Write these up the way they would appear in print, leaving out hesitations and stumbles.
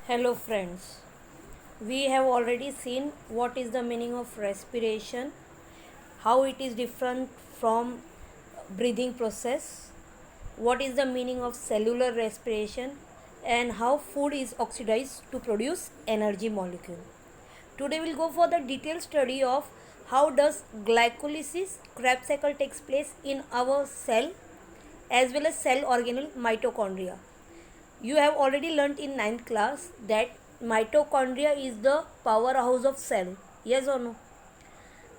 Hello friends, we have already seen what is the meaning of respiration, how it is different from breathing process, what is the meaning of cellular respiration, and how food is oxidized to produce energy molecule. Today we'll go for the detailed study of how does glycolysis Krebs cycle takes place in our cell as well as cell organelle mitochondria. You have already learnt in ninth class that mitochondria is the powerhouse of cell. Yes or no?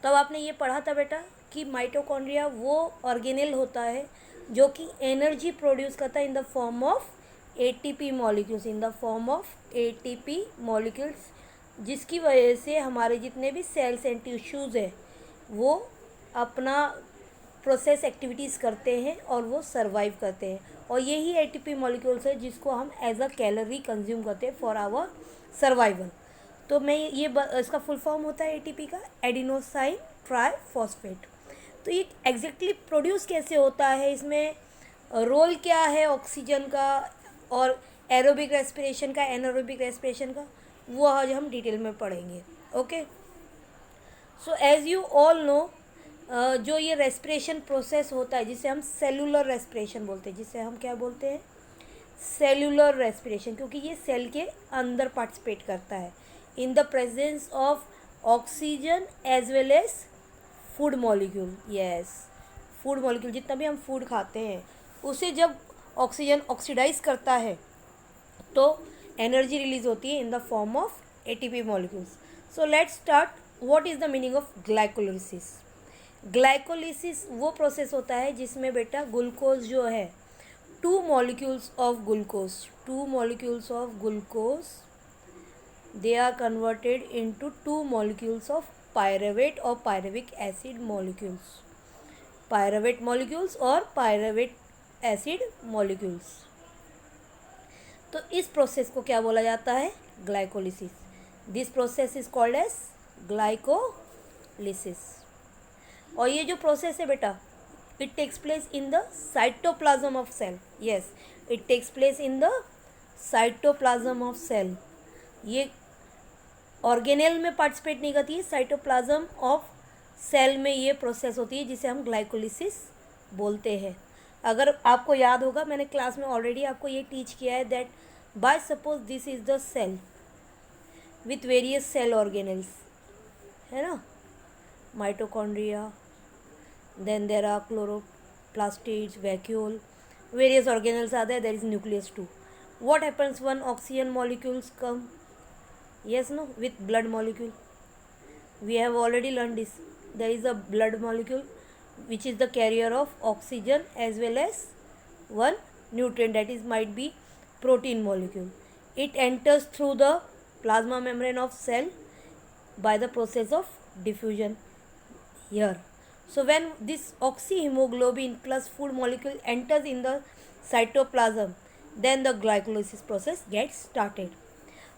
तब आपने ये पढ़ा था बेटा कि mitochondria वो organelle होता है जो कि एनर्जी प्रोड्यूस करता है in the form of ATP molecules, जिसकी वजह से हमारे जितने भी सेल्स एंड टिश्यूज़ है वो अपना प्रोसेस एक्टिविटीज़ करते हैं और वो सर्वाइव करते हैं। और यही एटीपी मॉलिक्यूल्स है जिसको हम एज अ कैलोरी कंज्यूम करते हैं फॉर आवर सर्वाइवल। तो मैं ये इसका फुल फॉर्म होता है एटीपी का एडिनोसाइन ट्राइफॉस्फेट। तो ये एग्जैक्टली प्रोड्यूस कैसे होता है, इसमें रोल क्या है ऑक्सीजन का और एरोबिक रेस्पिरेशन का, एनारोबिक रेस्पिरेशन का, वो आज हम डिटेल में पढ़ेंगे। Okay, so as you all know, जो ये रेस्पिरेशन प्रोसेस होता है जिसे हम सेलुलर रेस्पिरेशन बोलते हैं, जिसे हम क्या बोलते हैं, सेलुलर रेस्पिरेशन, क्योंकि ये सेल के अंदर पार्टिसिपेट करता है in the presence of oxygen as well as food molecule. Yes, food molecule, जितना भी हम फूड खाते हैं उसे जब ऑक्सीजन ऑक्सीडाइज करता है तो एनर्जी रिलीज होती है in the form of ATP molecules. So let's start, what is the meaning of glycolysis. Glycolysis वो प्रोसेस होता है जिसमें बेटा ग्लूकोज जो है, two molecules of glucose they are converted into two molecules of pyruvate और पायरुविक एसिड मॉलिक्यूल्स। तो इस प्रोसेस को क्या बोला जाता है, glycolysis. This process is called as glycolysis. और ये जो प्रोसेस है बेटा, it takes place in the cytoplasm of cell. Yes, it takes place in the cytoplasm of cell. ये ऑर्गेनेल में पार्टिसिपेट नहीं करती है, साइटोप्लाज्म ऑफ सेल में ये प्रोसेस होती है जिसे हम ग्लाइकोलिसिस बोलते हैं। अगर आपको याद होगा, मैंने क्लास में ऑलरेडी आपको ये टीच किया है that by suppose this is the cell with various cell organelles, है ना, mitochondria, then there are chloroplastids, vacuole, various organelles are there is nucleus too. What happens when oxygen molecules come? Yes, no, with blood molecule, we have already learned this. There is a blood molecule which is the carrier of oxygen as well as one nutrient, that is might be protein molecule. It enters through the plasma membrane of cell by the process of diffusion here. So when this oxyhemoglobin plus food molecule enters in the cytoplasm, then the glycolysis process gets started.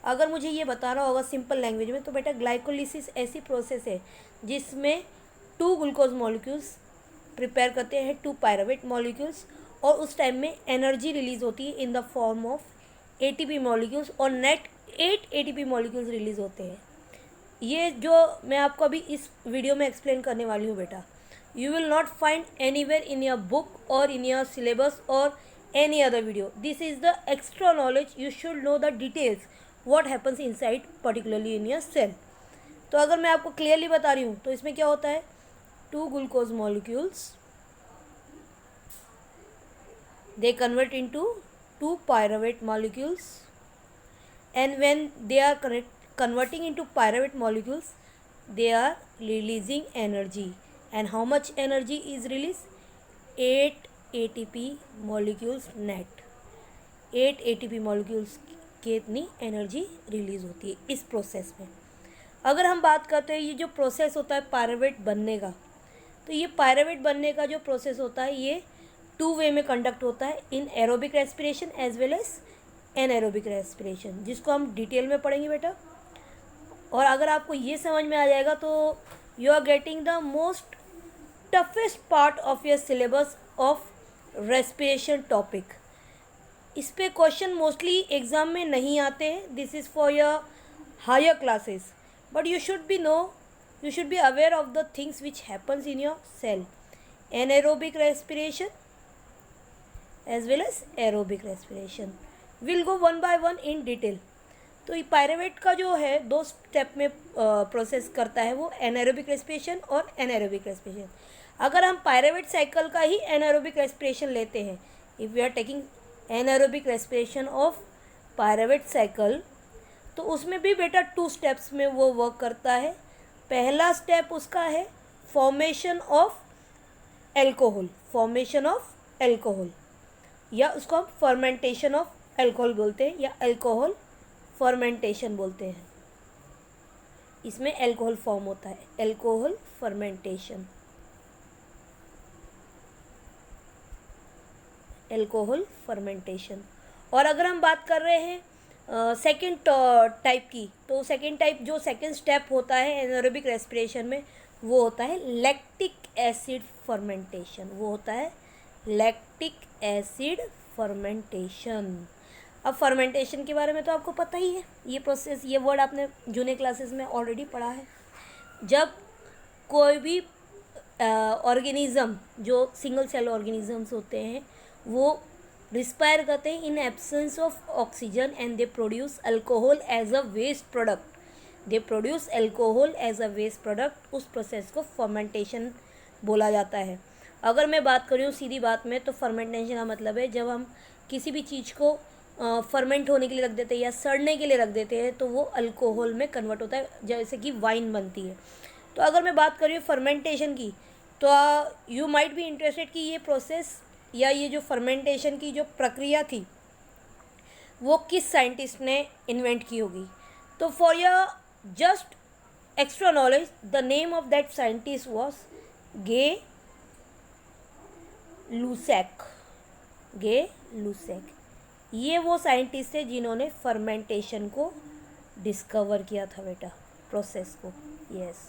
अगर मुझे ये बताना होगा simple language में, तो बेटा glycolysis ऐसी process है जिसमें टू ग्लूकोज मॉलिक्यूल्स प्रिपेयर करते हैं टू पायरुवेट मॉलिक्यूल्स, और उस टाइम में एनर्जी रिलीज होती है in the form of ATP molecules, और नेट 8 एटीपी मॉलिक्यूल्स रिलीज होते हैं। ये जो मैं आपको अभी इस वीडियो में एक्सप्लेन करने वाली हूँ बेटा, you will not find anywhere in your book or in your syllabus or any other video. This is the extra knowledge. You should know the details what happens inside particularly in your cell. तो अगर मैं आपको clearly बता रही हूँ तो इसमें क्या होता है, two glucose molecules they convert into two pyruvate molecules, and when they are converting into pyruvate molecules they are releasing energy. And how much energy is released? 8 ATP molecules net. 8 ATP molecules की इतनी energy release होती है इस process में। अगर हम बात करते हैं ये जो प्रोसेस होता है पायरुवेट बनने का, तो ये पायरुवेट बनने का जो प्रोसेस होता है ये 2 वे में कंडक्ट होता है, in aerobic respiration as well as anaerobic respiration, जिसको हम डिटेल में पढ़ेंगे बेटा। और अगर आपको ये समझ में आ जाएगा तो you are getting the most toughest part of your syllabus of respiration topic. इस पे क्वेश्चन मोस्टली एग्ज़ाम में नहीं आते हैं, this is for your higher classes, but you should be no, you should be aware of the things which happens in your cell. Anaerobic respiration as well as aerobic respiration. We'll go one by one in detail. तो ये pyruvate का जो है 2 step में process करता है, वो एनाएरोबिक respiration और एनाएरोबिक रेस्पिरेशन. अगर हम पायरेवेट साइकिल का ही एनाएरोबिक रेस्पिरेशन लेते हैं, if we are taking anaerobic respiration of pyruvate cycle, तो उसमें भी बेटा 2 स्टेप्स में वो वर्क करता है. पहला स्टेप उसका है formation of alcohol, formation of alcohol, या उसको हम फर्मेंटेशन ऑफ एल्कोहल बोलते हैं, या एल्कोहल फर्मेंटेशन बोलते हैं. इसमें एल्कोहल फॉर्म होता है, एल्कोहल फर्मेंटेशन, एल्कोहल फर्मेंटेशन. और अगर हम बात कर रहे हैं सेकेंड टाइप की, तो सेकेंड टाइप जो सेकेंड स्टेप होता है एनाएरोबिक रेस्पिरेशन में, वो होता है लैक्टिक एसिड फर्मेंटेशन, वो होता है लैक्टिक एसिड फर्मेंटेशन. अब फर्मेंटेशन के बारे में तो आपको पता ही है, ये प्रोसेस, ये वर्ड आपने जूनियर क्लासेस में ऑलरेडी पढ़ा है. जब कोई भी ऑर्गेनिज़म, जो सिंगल सेल ऑर्गेनिजम्स होते हैं, वो रिस्पायर करते हैं in absence of oxygen and they produce alcohol as a waste product, they produce alcohol as a waste product, उस प्रोसेस को फर्मेंटेशन बोला जाता है. अगर मैं बात करूँ सीधी बात में, तो फर्मेंटेशन का मतलब है जब हम किसी भी चीज़ को फर्मेंट होने के लिए रख देते हैं या सड़ने के लिए रख देते हैं, तो वो अल्कोहल में कन्वर्ट होता है, जैसे कि वाइन बनती है. तो अगर मैं बात करूँ फर्मेंटेशन की, तो यू माइट बी इंटरेस्टेड कि ये प्रोसेस या ये जो फर्मेंटेशन की जो प्रक्रिया थी, वो किस साइंटिस्ट ने इन्वेंट की होगी. तो for your just extra knowledge, the name of that scientist was Gay Lussac. Gay Lussac, ये वो साइंटिस्ट थे जिन्होंने फर्मेंटेशन को डिस्कवर किया था बेटा, प्रोसेस को. Yes,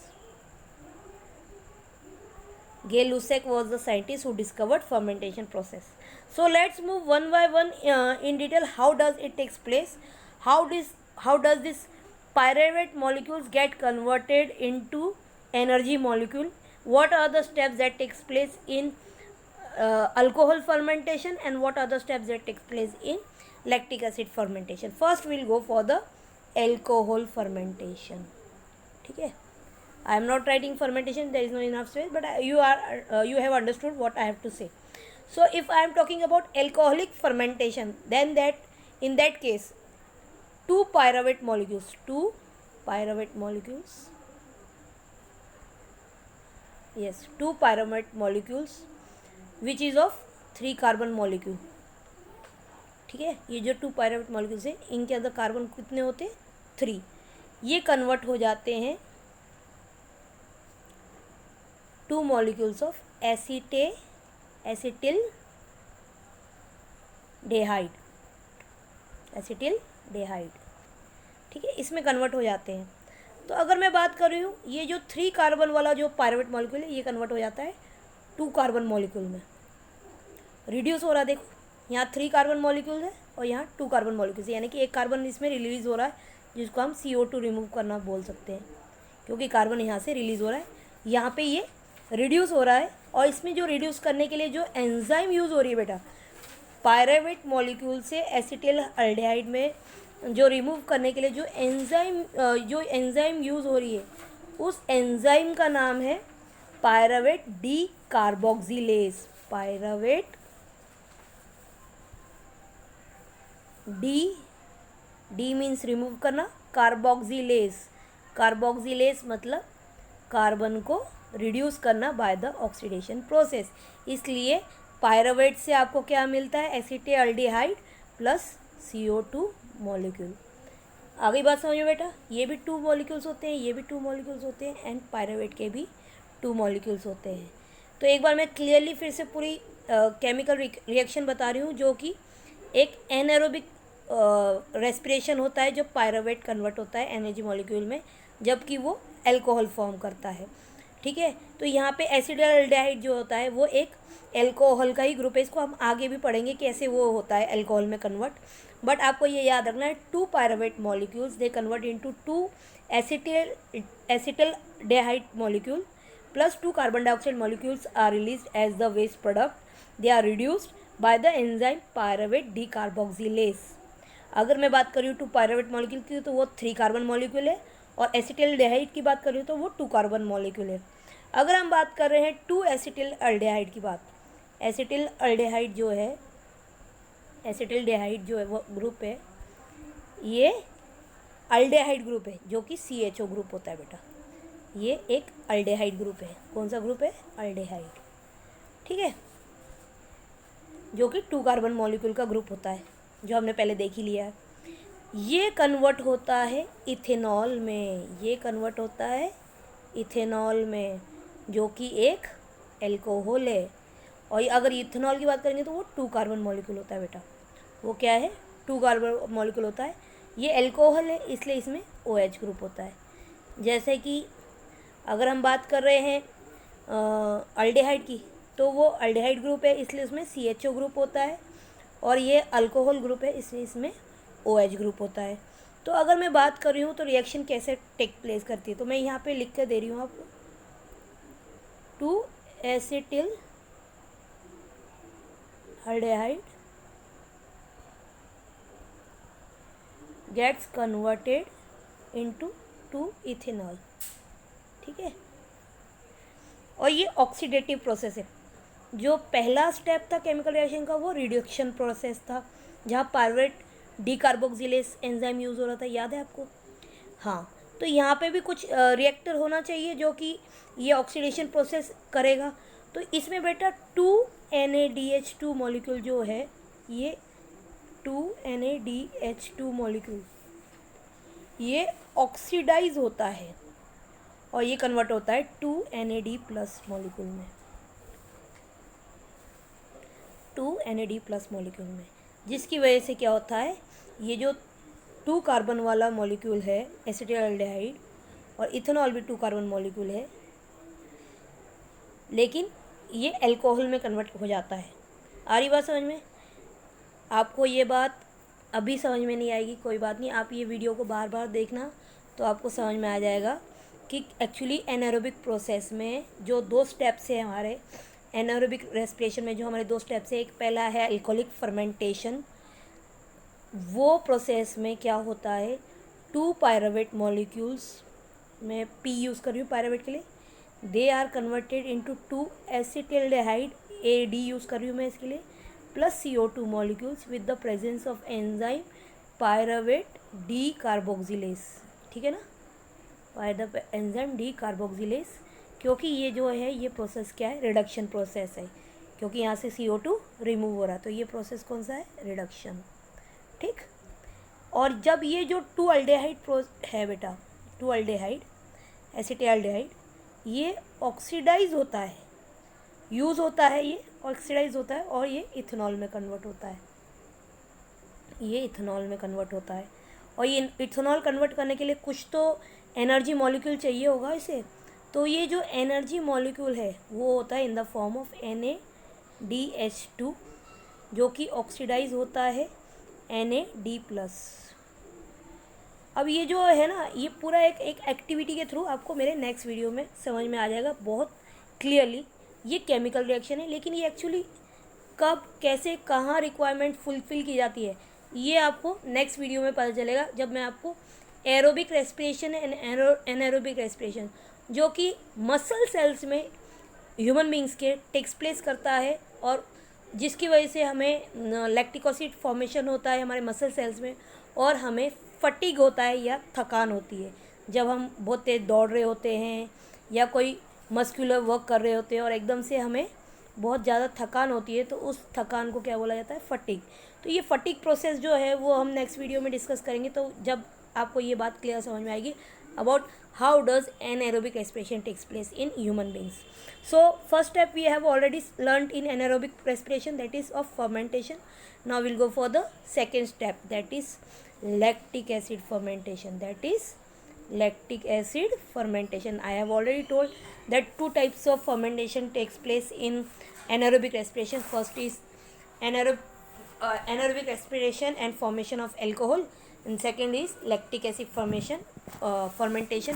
Gay Lussac was the scientist who discovered fermentation process. So let's move one by one in detail. How does it takes place? How does this pyruvate molecules get converted into energy molecule? What are the steps that takes place in alcohol fermentation, and what are the steps that takes place in lactic acid fermentation? First we'll go for the alcohol fermentation. ठीक है. I am not writing fermentation, there is no enough space, but you have understood what I have to say. So if I am talking about alcoholic fermentation, then in that case, two pyruvate molecules, yes, 2 pyruvate molecules which is of 3 carbon molecule. ठीक है, ये जो 2 pyruvate molecules है, इनके अंदर carbon कितने होते हैं? 3. ये कन्वर्ट हो जाते हैं 2 molecules of acetyl डेहाइड. ठीक है, इसमें कन्वर्ट हो जाते हैं. तो अगर मैं बात कर रही हूँ, ये जो 3 कार्बन वाला जो पायरुवेट मॉलिक्यूल है, ये कन्वर्ट हो जाता है 2 कार्बन मॉलिक्यूल में, रिड्यूस हो रहा है. देखो, यहाँ 3 कार्बन मॉलिक्यूल है और यहाँ 2 कार्बन मॉलिक्यूल्स है, यानी कि एक कार्बन इसमें रिलीज़ हो रहा है, जिसको हम CO2 रिमूव करना बोल सकते हैं, क्योंकि कार्बन यहाँ से रिलीज़ हो रहा है, यहाँ पे ये रिड्यूस हो रहा है. और इसमें जो रिड्यूस करने के लिए जो एंजाइम यूज़ हो रही है बेटा, पायरुवेट मॉलिक्यूल से एसिटिल अल्डिहाइड में जो रिमूव करने के लिए जो एंजाइम यूज़ हो रही है, उस एंजाइम का नाम है pyruvate D carboxylase. Pyruvate D means remove करना, कार्बोक्सिलेज मतलब कार्बन को रिड्यूस करना बाय द ऑक्सीडेशन प्रोसेस. इसलिए पायरुवेट से आपको क्या मिलता है? Acetaldehyde plus CO2 molecule. आगे बात समझो बेटा, ये भी 2 मॉलिक्यूल्स होते हैं, ये भी 2 मॉलिक्यूल्स होते हैं, एंड पायरुवेट के भी 2 मॉलिक्यूल्स होते हैं. तो एक बार मैं क्लियरली फिर से पूरी केमिकल रिएक्शन बता रही हूँ, जो कि एक एनारोबिक रेस्पिरेशन होता है, जो पायरुवेट कन्वर्ट होता है एनर्जी मॉलिक्यूल में, जबकि वो अल्कोहल फॉर्म करता है. ठीक है। तो यहाँ पे एसिटाल्डिहाइड जो होता है वो एक एल्कोहल का ही ग्रुप है। इसको हम आगे भी पढ़ेंगे कैसे वो होता है एल्कोहल में कन्वर्ट। बट आपको ये याद रखना है, 2 pyruvate molecules they convert into 2 acetaldehyde molecule plus 2 carbon dioxide molecules are released as the waste product. They are reduced by the enzyme pyruvate decarboxylase. अगर मैं बात कर रही हूँ 2 पायरुवेट मॉलिक्यूल की तो वो 3 कार्बन मॉलिक्यूल है, और एसिटाल्डिहाइड की बात कर रही हूँ तो वो 2 कार्बन मॉलिक्यूल है। अगर हम बात कर रहे हैं 2 एसिटाल्डिहाइड की बात, एसिटाल्डिहाइड जो है, एसिटाल्डिहाइड जो है वो ग्रुप है, ये अल्डेहाइड ग्रुप है जो कि CHO ग्रुप होता है बेटा। ये एक अल्डेहाइड ग्रुप है। कौन सा ग्रुप है? अल्डेहाइड, ठीक है, जो कि 2 कार्बन मॉलिक्यूल का ग्रुप होता है, जो हमने पहले देख ही लिया है। ये कन्वर्ट होता है इथेनॉल में, ये कन्वर्ट होता है इथेनॉल में, जो कि एक एल्कोहल है। और अगर इथेनॉल की बात करेंगे तो वो 2 कार्बन मॉलिक्यूल होता है बेटा। वो क्या है? 2 कार्बन मॉलिक्यूल होता है। ये एल्कोहल है इसलिए इसमें OH ग्रुप होता है। जैसे कि अगर हम बात कर रहे हैं अल्डेहाइड की, तो वो अल्डेहाइड ग्रुप है इसलिए उसमें CHO ग्रुप होता है, और ये अल्कोहल ग्रुप है इसलिए इसमें OH ग्रुप होता है। तो अगर मैं बात कर रही हूँ तो रिएक्शन कैसे टेक प्लेस करती है, तो मैं यहाँ पे लिख कर दे रही हूँ आपको, 2 acetaldehyde gets converted into 2 ethanol, ठीक है। और ये ऑक्सीडेटिव प्रोसेस है। जो पहला स्टेप था केमिकल रिएक्शन का वो रिडक्शन प्रोसेस था, जहाँ पायरुवेट डीकार्बोक्सिलेज एंजाइम यूज़ हो रहा था, याद है आपको? हाँ, तो यहाँ पे भी कुछ रिएक्टर होना चाहिए जो कि ये ऑक्सीडेशन प्रोसेस करेगा। तो इसमें बेटा 2 NADH2 मॉलिक्यूल जो है, ये 2 NADH2 मॉलिक्यूल ये ऑक्सीडाइज होता है और ये कन्वर्ट होता है 2 NAD प्लस मॉलिक्यूल में, 2 NAD प्लस मॉलिक्यूल में, जिसकी वजह से क्या होता है, ये जो 2 कार्बन वाला मॉलिक्यूल है एसिटाल्डिहाइड, और इथेनॉल भी 2 कार्बन मॉलिक्यूल है, लेकिन ये अल्कोहल में कन्वर्ट हो जाता है। आ रही बात समझ में? आपको ये बात अभी समझ में नहीं आएगी, कोई बात नहीं, आप ये वीडियो को बार बार देखना तो आपको समझ में आ जाएगा कि एक्चुअली एनारोबिक प्रोसेस में जो 2 स्टेप्स है हमारे एनारोबिक रेस्पिरेशन में, जो हमारे 2 स्टेप्स है, एक पहला है अल्कोहलिक फर्मेंटेशन। वो प्रोसेस में क्या होता है, 2 पायरुवेट मॉलिक्यूल्स, मैं P यूज़ कर रही हूँ पायरुवेट के लिए, they are converted into 2 acetaldehyde, AD use कर रही हूँ मैं इसके लिए, plus CO2 molecules with the presence of enzyme pyruvate decarboxylase, ठीक है ना, बाय द एंजाइम डीकार्बोक्सिलेज। क्योंकि ये जो है ये प्रोसेस क्या है, रिडक्शन प्रोसेस है, क्योंकि यहाँ से CO2 रिमूव हो रहा है, तो ये प्रोसेस कौन सा है, रिडक्शन, ठीक। और जब ये जो 2 अल्डेहाइड है बेटा, 2 अल्डेहाइड एसिटाल्डिहाइड, ये ऑक्सीडाइज होता है, यूज़ होता है, ये ऑक्सीडाइज होता है और ये इथेनॉल में कन्वर्ट होता है, ये इथेनॉल में कन्वर्ट होता है। और ये इथेनॉल कन्वर्ट करने के लिए कुछ तो एनर्जी मॉलिक्यूल चाहिए होगा इसे, तो ये जो एनर्जी मॉलिक्यूल है वो होता है in the form of NADH2, जो कि ऑक्सीडाइज होता है NAD प्लस। अब ये जो है ना, ये पूरा एक एक्टिविटी के थ्रू आपको मेरे नेक्स्ट वीडियो में समझ में आ जाएगा बहुत क्लियरली। ये केमिकल रिएक्शन है, लेकिन ये एक्चुअली कब, कैसे, कहाँ रिक्वायरमेंट फुलफ़िल की जाती है, ये आपको नेक्स्ट वीडियो में पता चलेगा, जब मैं आपको aerobic respiration and anaerobic respiration, जो कि मसल सेल्स में ह्यूमन बींग्स के टेक्स प्लेस करता है, और जिसकी वजह से हमें लैक्टिक एसिड फॉर्मेशन होता है हमारे मसल सेल्स में, और हमें फटीग होता है या थकान होती है जब हम बहुत तेज़ दौड़ रहे होते हैं या कोई मस्कुलर वर्क कर रहे होते हैं और एकदम से हमें बहुत ज़्यादा थकान होती है, तो उस थकान को क्या बोला जाता है, फटीग। तो ये फटीग प्रोसेस जो है वो हम नेक्स्ट वीडियो में डिस्कस करेंगे, तो जब आपको ये बात क्लियर समझ में आएगी about how does anaerobic respiration takes place in human beings. So first step we have already learned in anaerobic respiration, that is of fermentation. Now we'll go for the second step, that is lactic acid fermentation, that is lactic acid fermentation. I have already told that two types of fermentation takes place in anaerobic respiration. First is anaerobic respiration and formation of alcohol, and second is lactic acid fermentation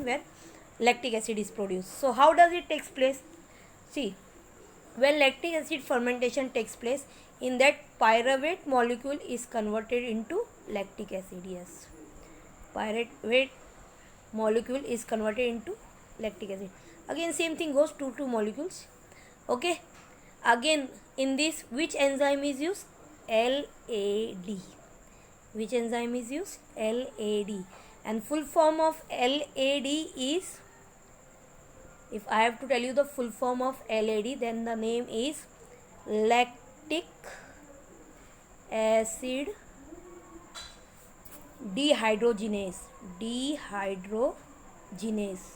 where lactic acid is produced. So how does it takes place? See, when lactic acid fermentation takes place, in that pyruvate molecule is converted into lactic acid. Yes, pyruvate molecule is converted into lactic acid. Again same thing goes, two molecules. Okay, again in this which enzyme is used? LAD. Which enzyme is used? LAD. And full form of LAD is, if I have to tell you the full form of LAD, then the name is lactic acid dehydrogenase. Dehydrogenase.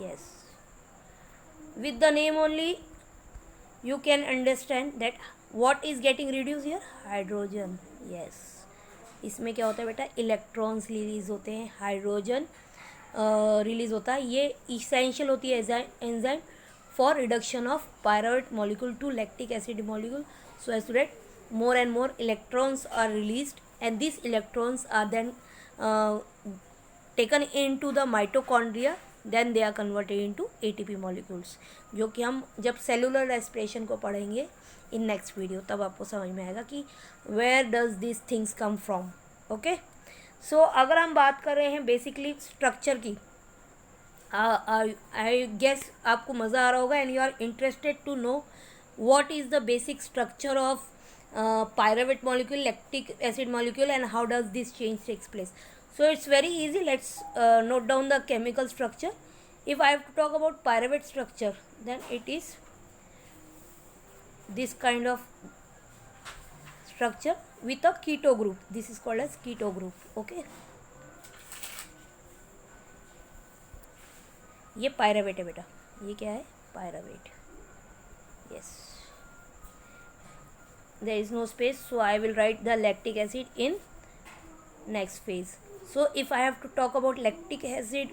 Yes, with the name only you can understand that what is getting reduced here? Hydrogen. yes, इसमें क्या होता है बेटा? Electrons release होते हैं, hydrogen release होता है. ये इसेंशियल होती है enzyme for reduction of pyruvate molecule to lactic acid molecule, so as to that more and more electrons are released, and these electrons are then taken into the mitochondria, then they are converted into ATP molecules, जो कि हम जब cellular respiration को पढ़ेंगे in next video तब आपको समझ में आएगा कि where does this things come from. Okay, so अगर हम बात कर रहे हैं बेसिकली स्ट्रक्चर की, आई गेस आपको मज़ा आ रहा होगा and you are interested to know what is the basic structure of pyruvate molecule, lactic acid molecule, and how does this change takes place. So it's very easy. Let's note down the chemical structure. If I have to talk about pyruvate structure, then it is this kind of structure with a keto group. This is called as keto group. Okay, ये pyruvate है बेटा. ये क्या है? pyruvate. Yes, there is no space, so I will write the lactic acid in next phase. So if I have to talk about lactic acid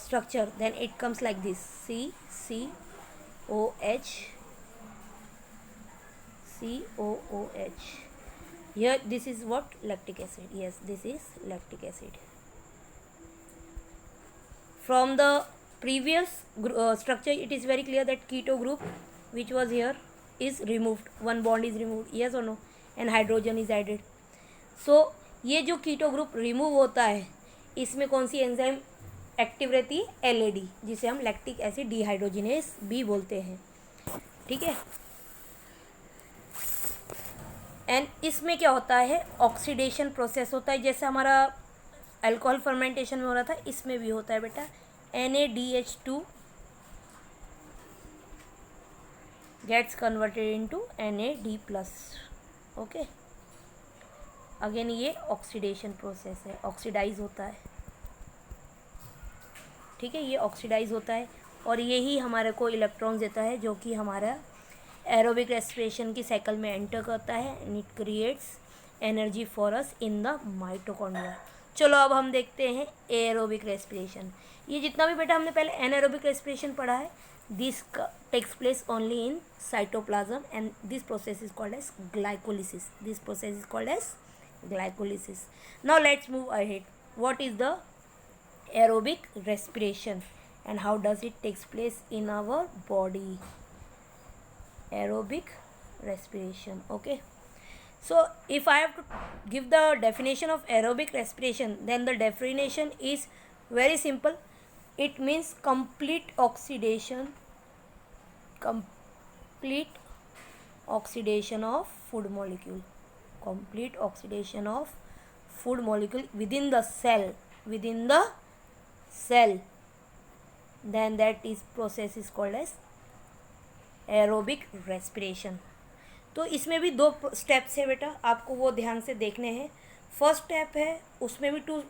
structure, then it comes like this: CCOH. Here this is what? Lactic acid. Yes, this is lactic acid. From the previous structure, it is very clear that keto group which was here is removed, one bond is removed, yes or no, and hydrogen is added. So ये जो keto group remove होता है, इसमें कौन सी enzyme active रहती है? LAD, जिसे हम लैक्टिक एसिड डिहाइड्रोजिनेस भी बोलते हैं. ठीक है, एंड इसमें क्या होता है? ऑक्सीडेशन प्रोसेस होता है, जैसे हमारा अल्कोहल फर्मेंटेशन में हो रहा था, इसमें भी होता है बेटा. NaDH2 gets converted into NAD+. Okay, again ये ऑक्सीडेशन प्रोसेस है, ऑक्सीडाइज होता है. ठीक है, ये ऑक्सीडाइज होता है और यही हमारे को इलेक्ट्रॉन्स देता है, जो कि हमारा एरोबिक रेस्पिरेशन की साइकिल में एंटर करता है, and it creates energy for us in the mitochondria. चलो अब हम देखते हैं एरोबिक रेस्पिरेशन. ये जितना भी बेटा हमने पहले एनारोबिक रेस्पिरेशन पढ़ा है, this takes place only in cytoplasm, and this process is called as glycolysis. This process is called as glycolysis. Now let's move ahead. What is the aerobic respiration and how does it takes place in our body? Aerobic respiration. Okay, so if I have to give the definition of aerobic respiration, then the definition is very simple. It means complete oxidation of food molecule. Complete oxidation of food molecule within the cell. Then that is process is called as aerobic respiration. तो इसमें भी दो steps है बेटा, आपको वो ध्यान से देखने हैं. फर्स्ट स्टेप है, उसमें भी 2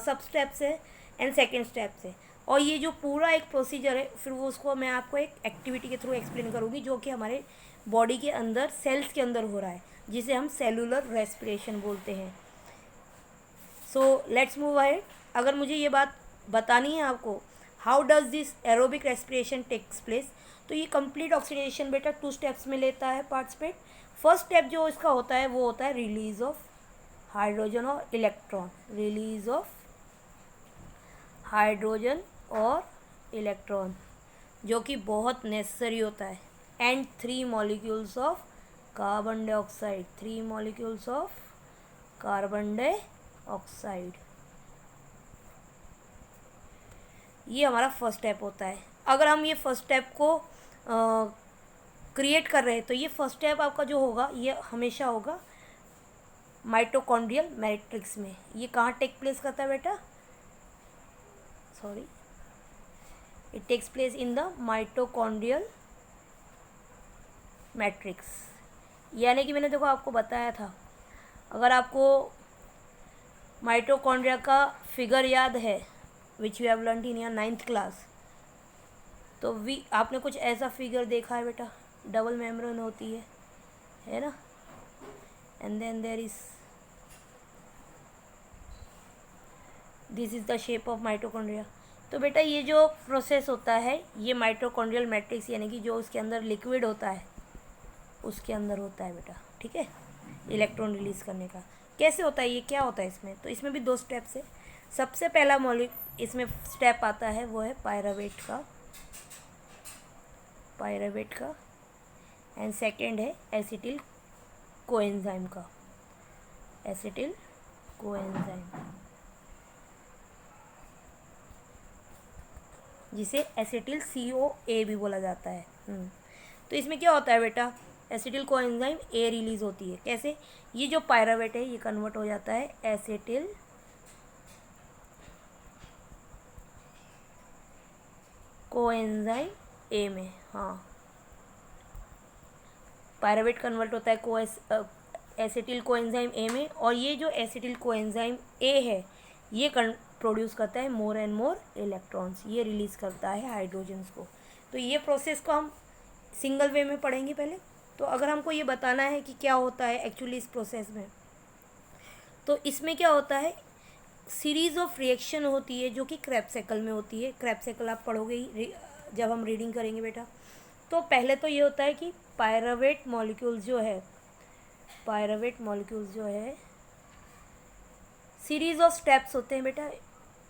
सब स्टेप्स है, एंड सेकेंड स्टेप्स है. और ये जो पूरा एक प्रोसीजर है, फिर वो उसको मैं आपको एक एक्टिविटी के थ्रू एक्सप्लेन करूँगी, जो कि हमारे बॉडी के अंदर सेल्स के अंदर हो रहा है, जिसे हम सेलुलर रेस्पिरेशन बोलते हैं. So let's move ahead. अगर मुझे ये बात बतानी है आपको। How does this aerobic respiration takes place. तो ये कंप्लीट ऑक्सीडेशन बेटा 2 स्टेप्स में लेता है पार्टिसिपेट। फर्स्ट स्टेप जो इसका होता है वो होता है रिलीज ऑफ हाइड्रोजन और इलेक्ट्रॉन, रिलीज ऑफ हाइड्रोजन और इलेक्ट्रॉन, जो कि बहुत नेसेसरी होता है। And 3 molecules of carbon dioxide, 3 molecules of carbon dioxide, ये हमारा फर्स्ट स्टेप होता है। अगर हम ये फर्स्ट स्टेप को क्रिएट कर रहे हैं तो ये फर्स्ट स्टेप आपका जो होगा ये हमेशा होगा माइटोकॉन्ड्रियल मैट्रिक्स में। ये कहाँ टेक प्लेस करता है बेटा, sorry, it takes place in the mitochondrial matrix. यानी कि मैंने देखो आपको बताया था, अगर आपको माइटोकॉन्ड्रिया का फिगर याद है which you have learned in your 9th class, तो आपने कुछ ऐसा फिगर देखा है बेटा, डबल मेम्ब्रेन होती है ना, and then there is this is the shape of mitochondria. तो बेटा ये जो प्रोसेस होता है ये माइटोकॉन्ड्रियल मैट्रिक्स यानी कि जो उसके अंदर लिक्विड होता है उसके अंदर होता है बेटा, ठीक है, इलेक्ट्रॉन रिलीज करने का। कैसे होता है ये, क्या होता है इसमें, तो इसमें भी 2 स्टेप्स है। सबसे पहला इसमें स्टेप आता है वो है पायरावेट का, एंड सेकेंड है एसिटिल कोएंजाइम का, एसिटिल कोएंजाइम, जिसे एसिटिल CoA भी बोला जाता है। तो इसमें क्या होता है बेटा, एसिटिल कोएंजाइम A रिलीज होती है। कैसे, ये जो पायरावेट है ये कन्वर्ट हो जाता है एसिटिल कोएंजाइम A में। हाँ, पायरावेट कन्वर्ट होता है एसिटिल कोएंजाइम A में, और ये जो एसिटिल कोएंजाइम A है ये प्रोड्यूस करता है मोर एंड मोर इलेक्ट्रॉन्स, ये रिलीज़ करता है हाइड्रोजन्स को। तो ये प्रोसेस को हम सिंगल वे में पढ़ेंगे पहले। तो अगर हमको ये बताना है कि क्या होता है एक्चुअली इस प्रोसेस में, तो इसमें क्या होता है, सीरीज़ ऑफ रिएक्शन होती है जो कि क्रेब्स साइकिल में होती है। क्रेब्स साइकिल आप पढ़ोगे ही जब हम रीडिंग करेंगे बेटा। तो पहले तो ये होता है कि पायरावेट मॉलिक्यूल्स जो है सीरीज़ ऑफ स्टेप्स होते हैं बेटा।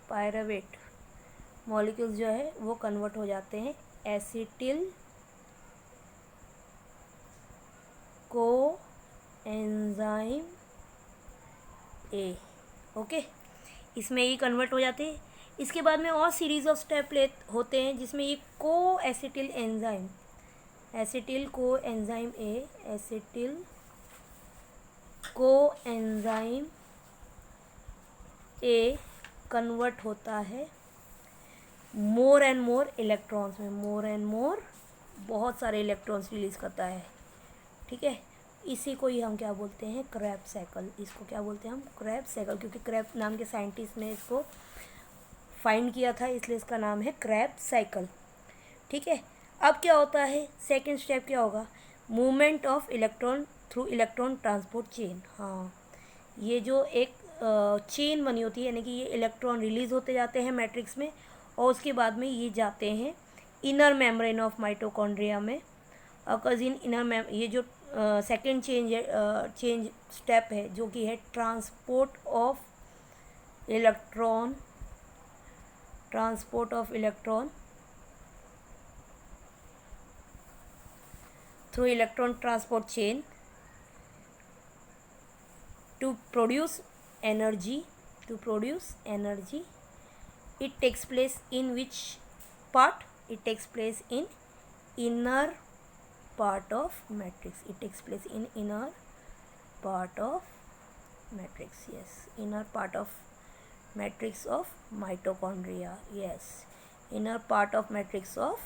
पायरावेट मॉलिक्यूल्स जो है वो कन्वर्ट हो जाते हैं एसिटिल कोएंजाइम A, ओके, इसमें ये कन्वर्ट हो जाते हैं। इसके बाद में और सीरीज़ ऑफ स्टेप होते हैं जिसमें ये एसिटिल कोएंजाइम A कन्वर्ट होता है मोर एंड मोर इलेक्ट्रॉन्स में, बहुत सारे इलेक्ट्रॉन्स रिलीज़ करता है, ठीक है। इसी को ही हम क्या बोलते हैं, क्रेब्स साइकिल। इसको क्या बोलते हैं हम, क्रेब्स साइकिल, क्योंकि क्रेब्स नाम के साइंटिस्ट ने इसको फाइंड किया था, इसलिए इसका नाम है क्रेब्स साइकिल, ठीक है। अब क्या होता है, सेकंड स्टेप क्या होगा, movement of electron through electron transport chain. हाँ, ये जो एक चेन बनी होती है, यानी कि ये इलेक्ट्रॉन रिलीज़ होते जाते हैं मैट्रिक्स में, और उसके बाद में ये जाते हैं इनर मेम्ब्रेन ऑफ माइटोकॉन्ड्रिया में। अकर्स इन इनर ये जो सेकेंड चेंज स्टेप है जो कि है transport of electron through electron transport chain to produce energy. It takes place in which part? It takes place in inner part of matrix. Yes, inner part of matrix of mitochondria. Yes, inner part of matrix of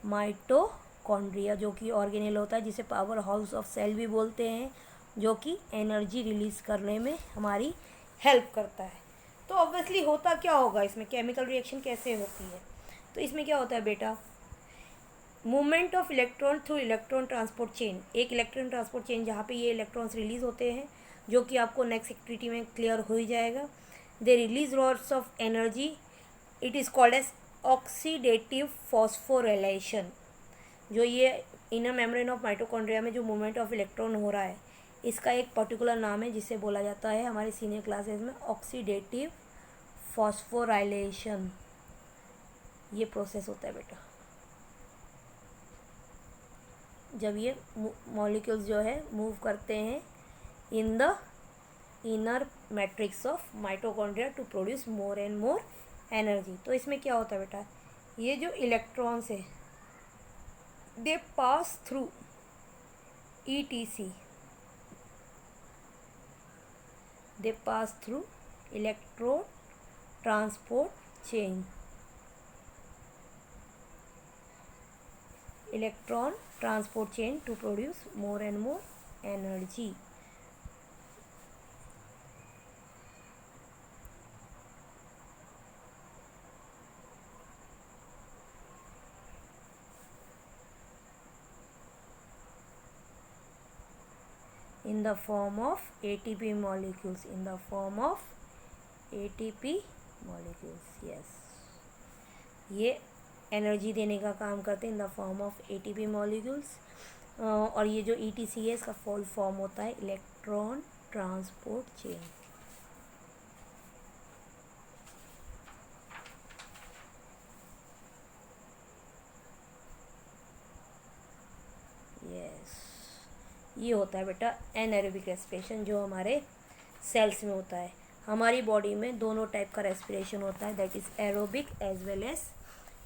mitochondria, जो कि organelle होता है, जिसे power house of cell भी बोलते हैं, जो कि एनर्जी रिलीज़ करने में हमारी हेल्प करता है। तो ऑब्वियसली होता क्या होगा इसमें, केमिकल रिएक्शन कैसे होती है, तो इसमें क्या होता है बेटा, movement of electron through electron transport chain. एक इलेक्ट्रॉन ट्रांसपोर्ट चेन जहाँ पे ये इलेक्ट्रॉन्स रिलीज़ होते हैं, जो कि आपको नेक्स्ट एक्टिविटी में क्लियर हो ही जाएगा। They release lots of energy it is called as oxidative phosphorylation. जो ये इनर मेम्ब्रेन ऑफ माइटोकॉन्ड्रिया में जो मूवमेंट ऑफ इलेक्ट्रॉन हो रहा है, इसका एक पर्टिकुलर नाम है जिसे बोला जाता है हमारे सीनियर क्लासेस में ऑक्सीडेटिव फॉस्फोराइलेशन। ये प्रोसेस होता है बेटा जब ये मॉलिक्यूल्स जो है मूव करते हैं in the inner matrix of mitochondria to produce more and more energy. तो इसमें क्या होता है बेटा, ये जो इलेक्ट्रॉन्स है they pass through ETC, they pass through electron transport chain, electron transport chain to produce more and more energy. In the form of ATP molecules, in the form of ATP molecules, yes, ये energy देने का काम करते हैं in the form of ATP molecules. और ये जो ETC है इसका फुल फॉर्म होता है इलेक्ट्रॉन ट्रांसपोर्ट चेन। यस, ये होता है बेटा एनारोबिक रेस्पिरेशन जो हमारे सेल्स में होता है। हमारी बॉडी में दोनों टाइप का रेस्पिरेशन होता है, that is aerobic as well as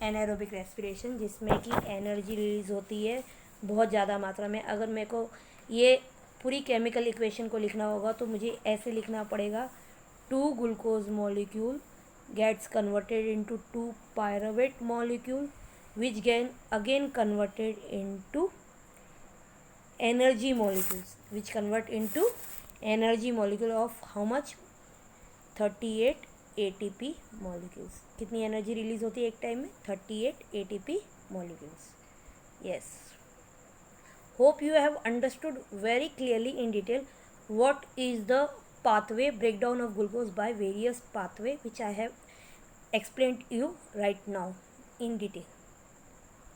anaerobic respiration, जिसमें कि एनर्जी रिलीज होती है बहुत ज़्यादा मात्रा में। अगर मेरे को ये पूरी केमिकल इक्वेशन को लिखना होगा तो मुझे ऐसे लिखना पड़ेगा, 2 glucose molecule gets converted into 2 pyruvate molecule which gain again converted into energy molecules, which convert into energy molecule of how much, 38 ATP molecules। कितनी एनर्जी रिलीज होती है एक टाइम में, 38 ATP molecules। yes, hope you have understood very clearly in detail what is the pathway breakdown of glucose by various pathway which I have explained you right now in detail।